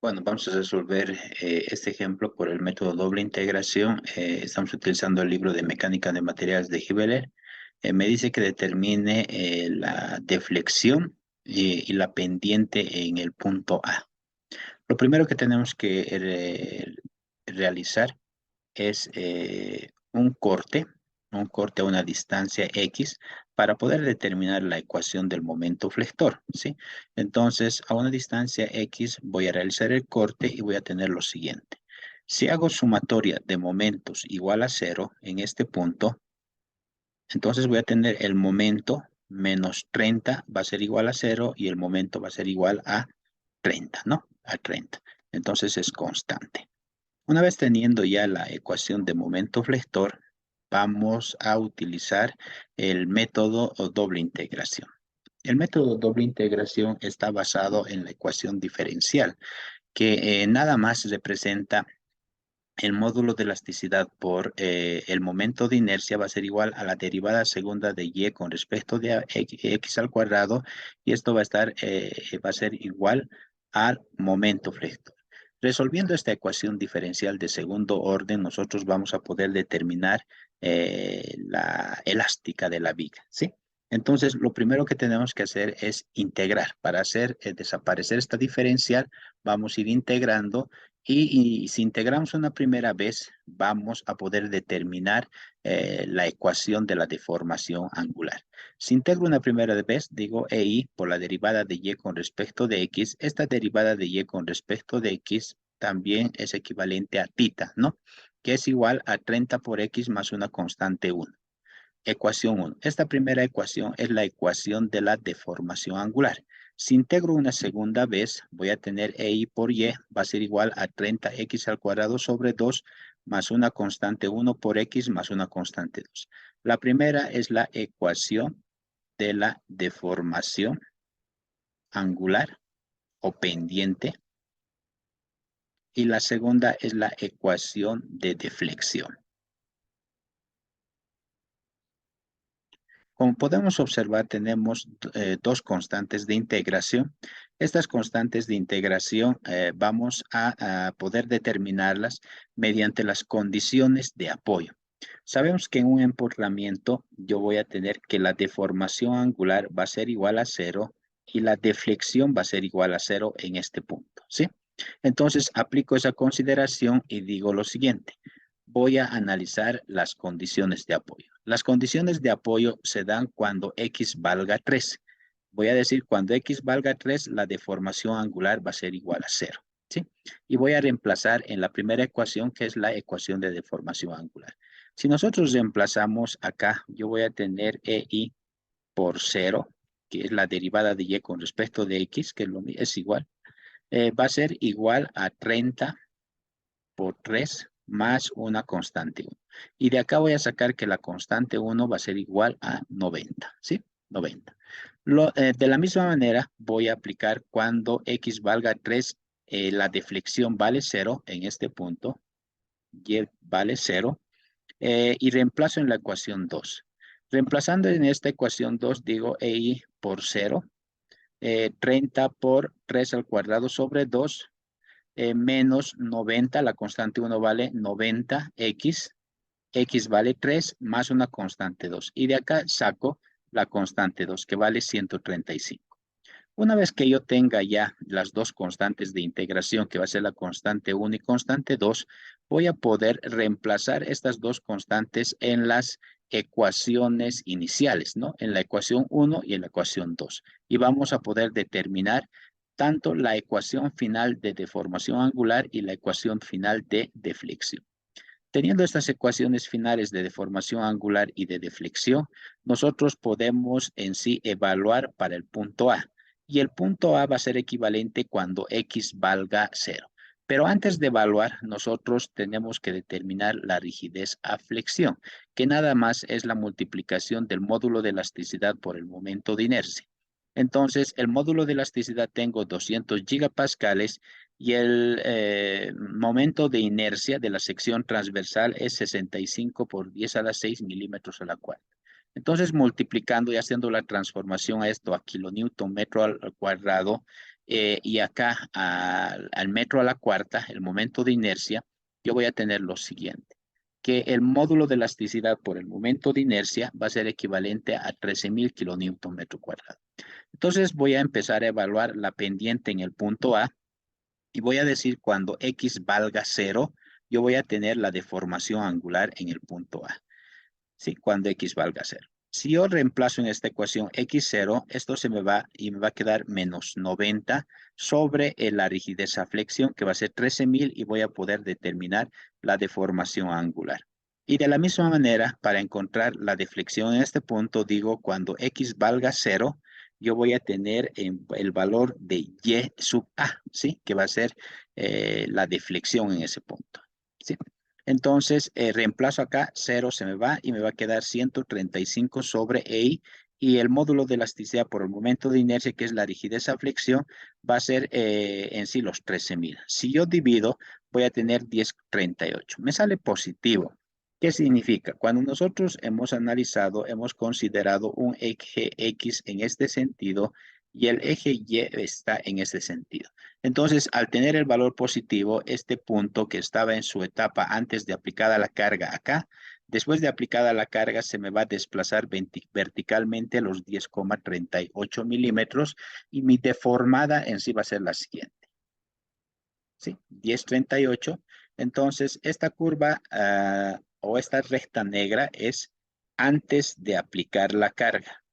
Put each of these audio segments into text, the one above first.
Bueno, vamos a resolver este ejemplo por el método doble integración. Estamos utilizando el libro de Mecánica de Materiales de Hibbeler. Me dice que determine la deflexión y la pendiente en el punto A. Lo primero que tenemos que realizar es un corte a una distancia X para poder determinar la ecuación del momento flector, ¿sí? Entonces, a una distancia X voy a realizar el corte y voy a tener lo siguiente. Si hago sumatoria de momentos igual a cero en este punto, entonces voy a tener el momento menos 30 va a ser igual a cero y el momento va a ser igual a 30, ¿no? A 30. Entonces es constante. Una vez teniendo ya la ecuación de momento flector, vamos a utilizar el método o doble integración. El método doble integración está basado en la ecuación diferencial, que nada más representa el módulo de elasticidad por el momento de inercia va a ser igual a la derivada segunda de y con respecto de x al cuadrado, y esto va a ser igual al momento flector. Resolviendo esta ecuación diferencial de segundo orden, nosotros vamos a poder determinar la elástica de la viga, ¿sí? Entonces, lo primero que tenemos que hacer es integrar. Para hacer desaparecer esta diferencial, vamos a ir integrando y si integramos una primera vez, vamos a poder determinar la ecuación de la deformación angular. Si integro una primera vez, digo EI por la derivada de Y con respecto de X. Esta derivada de Y con respecto de X también es equivalente a θ, ¿no? Que es igual a 30 por X más una constante 1. Ecuación 1. Esta primera ecuación es la ecuación de la deformación angular. Si integro una segunda vez, voy a tener EI por Y, va a ser igual a 30x al cuadrado sobre 2 más una constante 1 por X más una constante 2. La primera es la ecuación de la deformación angular o pendiente y la segunda es la ecuación de deflexión. Como podemos observar, tenemos dos constantes de integración. Estas constantes de integración vamos a poder determinarlas mediante las condiciones de apoyo. Sabemos que en un empotramiento yo voy a tener que la deformación angular va a ser igual a cero y la deflexión va a ser igual a cero en este punto, ¿sí? Entonces aplico esa consideración y digo lo siguiente. Voy a analizar las condiciones de apoyo. Las condiciones de apoyo se dan cuando X valga 3. Voy a decir cuando X valga 3, la deformación angular va a ser igual a 0. ¿Sí? Y voy a reemplazar en la primera ecuación, que es la ecuación de deformación angular. Si nosotros reemplazamos acá, yo voy a tener EI por 0, que es la derivada de Y con respecto de X, que es igual. Va a ser igual a 30 por 3 más una constante 1. Y de acá voy a sacar que la constante 1 va a ser igual a 90, ¿sí? 90. De la misma manera voy a aplicar cuando X valga 3, la deflexión vale 0 en este punto, Y vale 0, y reemplazo en la ecuación 2. Reemplazando en esta ecuación 2, digo EI por 0, 30 por 3 al cuadrado sobre 2, menos 90, la constante 1 vale 90x, x vale 3 más una constante 2. Y de acá saco la constante 2, que vale 135. Una vez que yo tenga ya las dos constantes de integración, que va a ser la constante 1 y constante 2, voy a poder reemplazar estas dos constantes en las ecuaciones iniciales, ¿no? En la ecuación 1 y en la ecuación 2. Y vamos a poder determinar tanto la ecuación final de deformación angular y la ecuación final de deflexión. Teniendo estas ecuaciones finales de deformación angular y de deflexión, nosotros podemos en sí evaluar para el punto A. Y el punto A va a ser equivalente cuando X valga 0. Pero antes de evaluar, nosotros tenemos que determinar la rigidez a flexión, que nada más es la multiplicación del módulo de elasticidad por el momento de inercia. Entonces, el módulo de elasticidad tengo 200 gigapascales y el momento de inercia de la sección transversal es 65 por 10 a la 6 milímetros a la cuarta. Entonces, multiplicando y haciendo la transformación a esto a kilonewton metro al cuadrado, y acá al metro a la cuarta, el momento de inercia, yo voy a tener lo siguiente, que el módulo de elasticidad por el momento de inercia va a ser equivalente a 13.000 kilonewton metro cuadrado. Entonces voy a empezar a evaluar la pendiente en el punto A y voy a decir cuando X valga 0, yo voy a tener la deformación angular en el punto A. ¿Sí? Cuando X valga 0. Si yo reemplazo en esta ecuación X0, esto se me va y me va a quedar menos 90 sobre la rigidez a flexión, que va a ser 13.000 y voy a poder determinar la deformación angular. Y de la misma manera, para encontrar la deflexión en este punto, digo cuando X valga 0, yo voy a tener el valor de Y sub A, ¿sí? Que va a ser la deflexión en ese punto, ¿sí? Entonces, reemplazo acá, 0 se me va y me va a quedar 135 sobre E y el módulo de elasticidad por el momento de inercia, que es la rigidez a flexión, va a ser en sí los 13.000. Si yo divido, voy a tener 10,38. Me sale positivo. ¿Qué significa? Cuando nosotros hemos analizado, hemos considerado un eje X en este sentido y el eje Y está en este sentido. Entonces, al tener el valor positivo, este punto que estaba en su etapa antes de aplicada la carga acá, después de aplicada la carga se me va a desplazar verticalmente los 10,38 milímetros y mi deformada en sí va a ser la siguiente. ¿Sí? 10,38. Entonces, esta curva o esta recta negra es antes de aplicar la carga.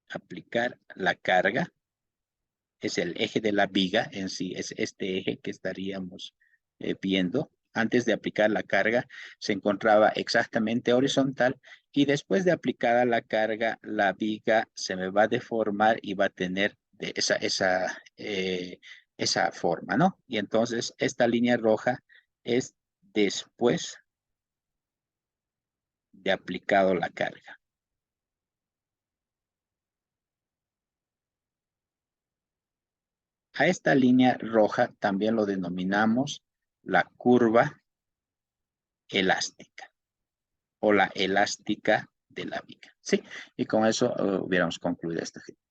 Aplicar la carga es el eje de la viga en sí, es este eje que estaríamos viendo. Antes de aplicar la carga se encontraba exactamente horizontal y después de aplicada la carga, la viga se me va a deformar y va a tener esa forma, ¿no? Y entonces esta línea roja es después de aplicado la carga. A esta línea roja también lo denominamos la curva elástica o la elástica de la viga. ¿Sí? Y con eso hubiéramos concluido este ejercicio.